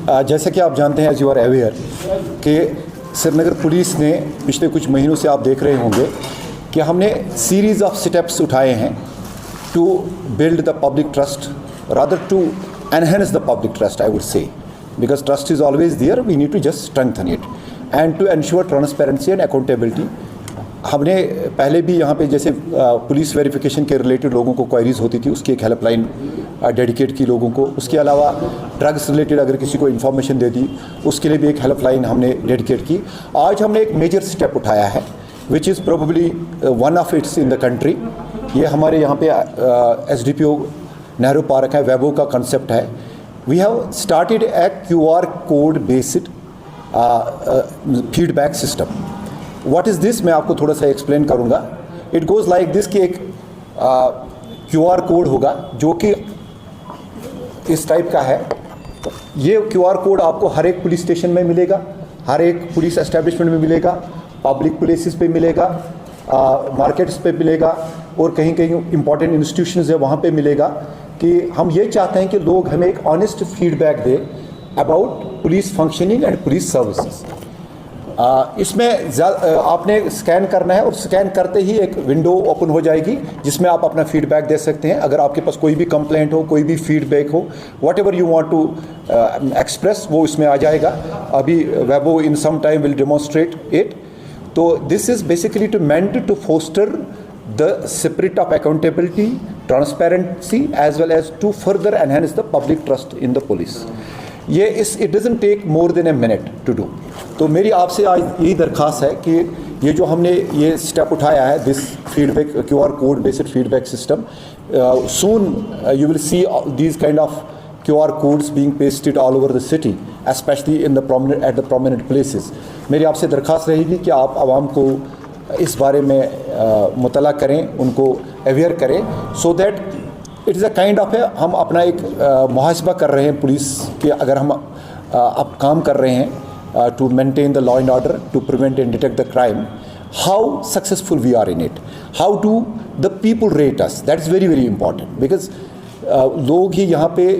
जैसा कि आप जानते हैं, एज यू आर अवेयर, कि श्रीनगर पुलिस ने पिछले कुछ महीनों से आप देख रहे होंगे कि हमने सीरीज़ ऑफ स्टेप्स उठाए हैं to build the public trust, rather to enhance the public trust, I would say, because trust is always there, we need to just strengthen it and to ensure transparency and accountability. हमने पहले भी यहाँ पे जैसे police verification के related लोगों को queries होती थी, उसकी एक हेल्पलाइन डेडिकेट की लोगों को। उसके अलावा ड्रग्स रिलेटेड अगर किसी को इन्फॉर्मेशन दे दी, उसके लिए भी एक हेल्पलाइन हमने डेडिकेट की। आज हमने एक मेजर स्टेप उठाया है which is probably one of it's in the country. ये हमारे यहाँ पे SDPO नेहरू पार्क है, वेबो का कंसेप्ट है। We have started a QR code based feedback system. What is this? मैं आपको थोड़ा सा एक्सप्लेन करूँगा। It goes like this कि एक QR कोड होगा जो कि इस टाइप का है। ये QR कोड आपको हर एक पुलिस स्टेशन में मिलेगा, हर एक पुलिस एस्टेब्लिशमेंट में मिलेगा, पब्लिक प्लेसेस पे मिलेगा, मार्केट्स पे मिलेगा, और कहीं कहीं इंपॉर्टेंट इंस्टीट्यूशंस है वहाँ पे मिलेगा। कि हम ये चाहते हैं कि लोग हमें एक ऑनेस्ट फीडबैक दें about police functioning and police services. इसमें आपने स्कैन करना है और स्कैन करते ही एक विंडो ओपन हो जाएगी जिसमें आप अपना फीडबैक दे सकते हैं। अगर आपके पास कोई भी कंप्लेंट हो, कोई भी फीडबैक हो, whatever you want to express, वो इसमें आ जाएगा। अभी वेबो in some time will demonstrate it. तो this is basically to meant to foster the spirit of accountability, transparency, as well as to further enhance the public trust in the police. it doesn't take more than a minute to do. तो मेरी आपसे आज यही दरख्वास्त है कि ये जो हमने ये स्टेप उठाया है, this feedback QR code based feedback system, soon you will see these kind of QR codes being pasted all over the city, especially in the prominent places. मेरी आपसे दरख्वास्त रहेगी कि आप आवाम को इस बारे में मुतला करें, उनको अवेयर करें, so that it is a kind of हम अपना एक मुहासबा कर रहे हैं पुलिस के। अगर हम अब काम कर रहे हैं to maintain the law and order, to prevent and detect the crime, how successful we are in it, how do the people rate us, that is very very important. Because लोग ही यहाँ पे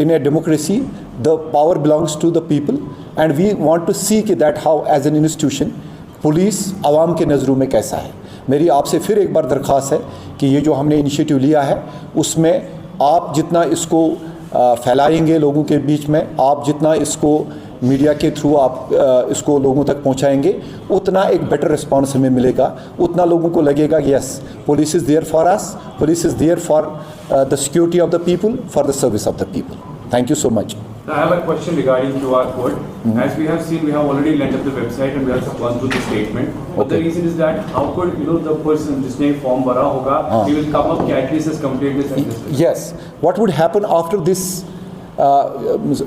in a democracy the power belongs to the people and we want to see कि that how as an institution police आवाम के नज़रों में कैसा है। मेरी आपसे फिर एक बार दरख्वास्त है कि ये जो हमने इनिशिएटिव लिया है उसमें आप जितना इसको फैलाएंगे लोगों के बीच में, आप जितना इसको मीडिया के थ्रू आप इसको लोगों तक पहुंचाएंगे, उतना एक बेटर रिस्पांस हमें मिलेगा, उतना लोगों को लगेगा yes, police is there for us, police is there for the security of the people, for the service of the people. Thank you so much. I have a question regarding QR code. As we have seen, we have already linked up the website and we have gone through the statement. But the reason is that how could the person जिसने form भरा होगा, he will come up कि at least his complaint is registered. Yes. What would happen after this?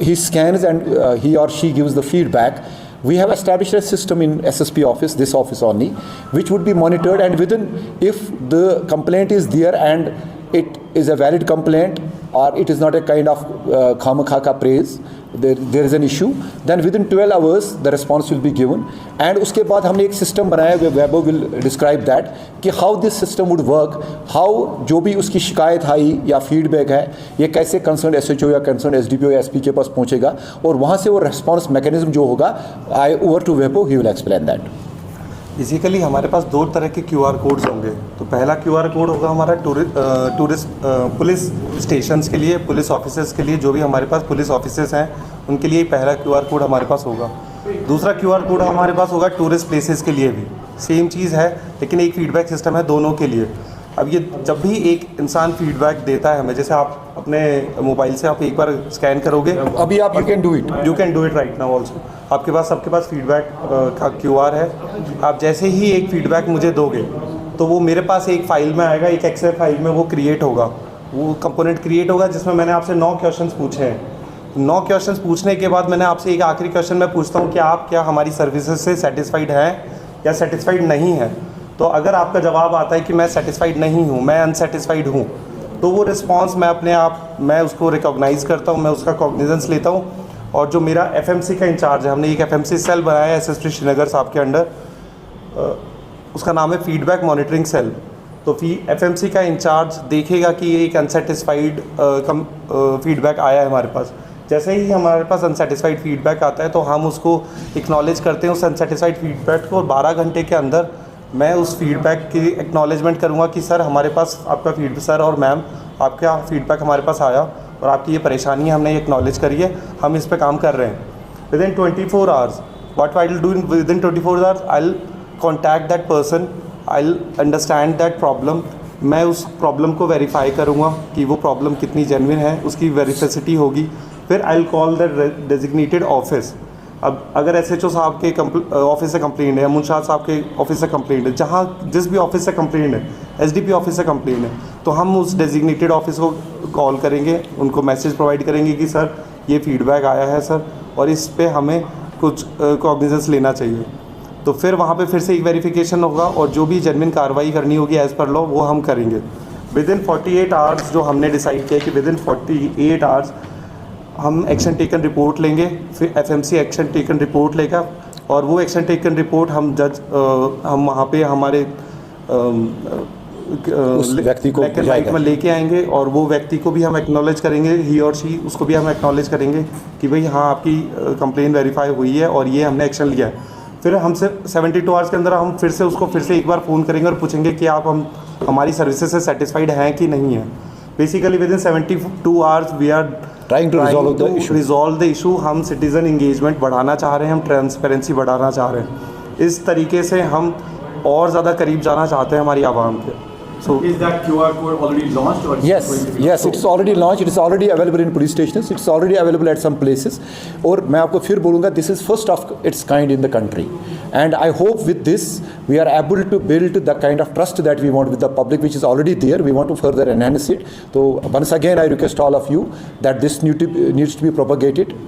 He scans and he or she gives the feedback. We have established a system in SSP office, this office only, which would be monitored, and within, if the complaint is there and it is a valid complaint or it is not a kind of khamakha praise, there is an issue, then within 12 hours the response will be given. And उसके बाद हमने एक system बनाया है, Weibo will describe that कि how this system would work, how जो भी उसकी शिकायत आई या फीडबैक है ये कैसे कंसर्न SHO या कंसर्न SDPO या SP के पास पहुँचेगा, और वहाँ से वो रेस्पॉन्स मैकेनिज्म जो होगा, आई ओवर टू वेबो, he will explain that. Basically हमारे पास दो तरह के QR कोड्स होंगे। तो पहला QR कोड होगा हमारा टूरिस्ट पुलिस स्टेशंस के लिए, पुलिस ऑफिसर्स के लिए, जो भी हमारे पास पुलिस ऑफिसर्स हैं उनके लिए पहला QR कोड हमारे पास होगा। दूसरा QR कोड हमारे पास होगा टूरिस्ट प्लेसेस के लिए भी, सेम चीज़ है लेकिन एक फीडबैक सिस्टम है दोनों के लिए। अब ये जब भी एक इंसान फीडबैक देता है हमें, जैसे आप अपने मोबाइल से आप एक बार स्कैन करोगे, अभी आप you can do it right now also, आपके पास सबके पास फीडबैक का QR है। आप जैसे ही एक फीडबैक मुझे दोगे तो वो मेरे पास एक फ़ाइल में आएगा, एक एक्सेल फाइल में वो क्रिएट होगा, वो कंपोनेंट क्रिएट होगा जिसमें मैंने आपसे 9 क्वेश्चंस पूछे हैं। 9 क्वेश्चंस पूछने के बाद मैंने आपसे एक आखिरी क्वेश्चन मैं पूछता हूँ कि आप क्या हमारी सर्विसेज से सेटिस्फाइड हैं या सेटिस्फाइड नहीं हैं। तो अगर आपका जवाब आता है कि मैं सेटिस्फाइड नहीं हूँ, मैं अनसेटिस्फाइड हूँ, तो वो रिस्पॉन्स मैं उसको रिकॉग्नाइज़ करता हूँ, मैं उसका कॉग्निजेंस लेता हूँ। और जो मेरा FMC का इंचार्ज है, हमने एक FMC सेल बनाया है SSP श्रीनगर साहब के अंडर, उसका नाम है फीडबैक मॉनिटरिंग सेल। तो FMC का इंचार्ज देखेगा कि ये एक अनसेटिस्फाइड फीडबैक आया है हमारे पास, जैसे ही हमारे पास अनसेटिस्फाइड फीडबैक आता है तो हम उसको एक्नॉलेज करते हैं उस अनसेटिस्फाइड फीडबैक को, और 12 घंटे के अंदर मैं उस फीडबैक की एक्नॉलेजमेंट करूँगा कि सर हमारे पास आपका सर और मैम आपका फीडबैक हमारे पास आया और आपकी ये परेशानी है, हमने ये एक्नॉलेज करी है, हम इस पर काम कर रहे हैं। Within 24 hours what I will do within 24 hours, I'll contact that person, I'll understand that problem। मैं उस प्रॉब्लम को वेरीफाई करूँगा कि वो प्रॉब्लम कितनी जेन्युइन है, उसकी वेरिफिसिटी होगी। फिर I'll call the designated office। अब अगर SHO साहब के ऑफिस से कंप्लेंट है, मुंशाद साहब के ऑफिस से कंप्लेंट है, जहाँ जिस भी ऑफिस से कंप्लेंट है, SDP ऑफिस से कंप्लेंट है, तो हम उस डेजिग्नेटेड ऑफिस को कॉल करेंगे, उनको मैसेज प्रोवाइड करेंगे कि सर ये फीडबैक आया है सर, और इस पे हमें कुछ कॉग्निजेंस लेना चाहिए। तो फिर वहाँ पे फिर से एक वेरिफिकेशन होगा और जो भी जेन्युइन कार्रवाई करनी होगी एज़ पर लॉ वो हम करेंगे। विदिन 48 आवर्स जो हमने डिसाइड किया कि विदिन 48 आवर्स हम एक्शन टेकन रिपोर्ट लेंगे, फिर FMC एक्शन टेकन रिपोर्ट लेगा, और वो एक्शन टेकन रिपोर्ट हम हम वहाँ पे हमारे उस व्यक्ति को में लेके आएंगे, और वो व्यक्ति को भी हम एक्नॉलेज करेंगे, ही और शी, उसको भी हम एक्नॉलेज करेंगे कि भाई हाँ आपकी कंप्लेन वेरीफाई हुई है और ये हमने एक्शन लिया है। फिर हमसे 72 आवर्स के अंदर हम फिर से उसको फिर से एक बार फ़ोन करेंगे और पूछेंगे कि आप हमारी सर्विसेज से सेटिस्फाइड हैं कि नहीं है। Basically within 72 hours we are trying to resolve the issue. हम सिटीज़न इंगेजमेंट बढ़ाना चाह रहे हैं, हम ट्रांसपेरेंसी बढ़ाना चाह रहे हैं। इस तरीके से हम और ज़्यादा करीब जाना चाहते हैं हमारी आवाम के। So is that QR code already launched or yes, it's already launched, it is already available in police stations, it's already available at some places। और मैं आपको फिर बोलूँगा this is first of its kind in the country, and I hope with this we are able to build the kind of trust that we want with the public, which is already there. We want to further enhance it. So once again I request all of you that this needs to be propagated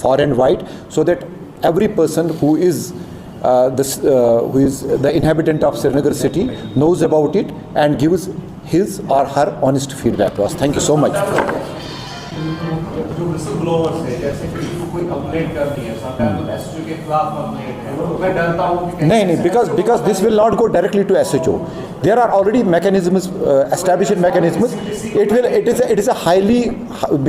far and wide, so that every person who is who is the inhabitant of Srinagar city knows about it and gives his or her honest feedback to us. Thank you so much. जो whistle blowers है, जैसे कि कोई complaint करनी है, sometimes SHO के खिलाफ complaint है, मैं डरता हूँ कि नहीं, because this will not go directly to SHO. There are already mechanisms, established mechanisms. It is a highly,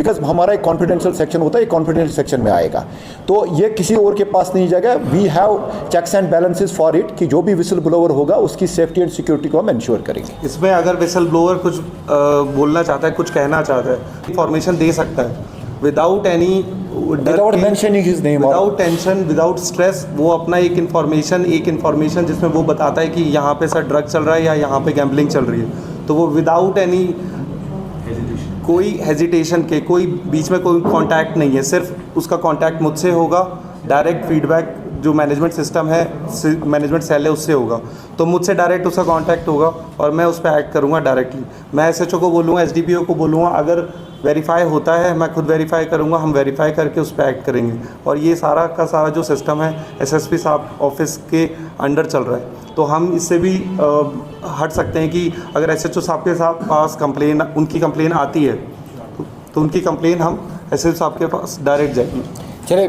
because हमारा एक confidential section होता है, एक confidential section में आएगा, तो ये किसी और के पास नहीं जाएगा। We have checks and balances for it कि जो भी विसल ब्लोअर होगा उसकी सेफ्टी एंड सिक्योरिटी को हम इंश्योर करेंगे। इसमें अगर विसल ब्लोअर कुछ बोलना चाहता है, कुछ कहना चाहता है, इंफॉर्मेशन दे सकता है without mentioning his name, without tension, without stress. वो अपना एक इन्फॉर्मेशन जिसमें वो बताता है कि यहाँ पे सर ड्रग चल रहा है या यहाँ पे गैम्बलिंग चल रही है, तो वो विदाउट एनी कोई हेजिटेशन के, कोई बीच में कोई कांटेक्ट नहीं है, सिर्फ उसका कांटेक्ट मुझसे होगा। डायरेक्ट फीडबैक जो मैनेजमेंट सिस्टम है, मैनेजमेंट सेल है, उससे होगा, तो मुझसे डायरेक्ट उसका कांटेक्ट होगा और मैं उस पर एक्ट करूँगा डायरेक्टली। मैं SHO को बोलूँगा, SDPO को बोलूँगा, अगर वेरीफाई होता है मैं खुद वेरीफाई करूँगा, हम वेरीफाई करके उस पर एक्ट करेंगे। और ये सारा का सारा जो सिस्टम है SSP साहब ऑफिस के अंडर चल रहा है, तो हम इससे भी हट सकते हैं कि अगर SHO साहब के पास उनकी कंप्लेन आती है तो उनकी कंप्लेन हम SHO साहब के पास डायरेक्ट जाएगी। चले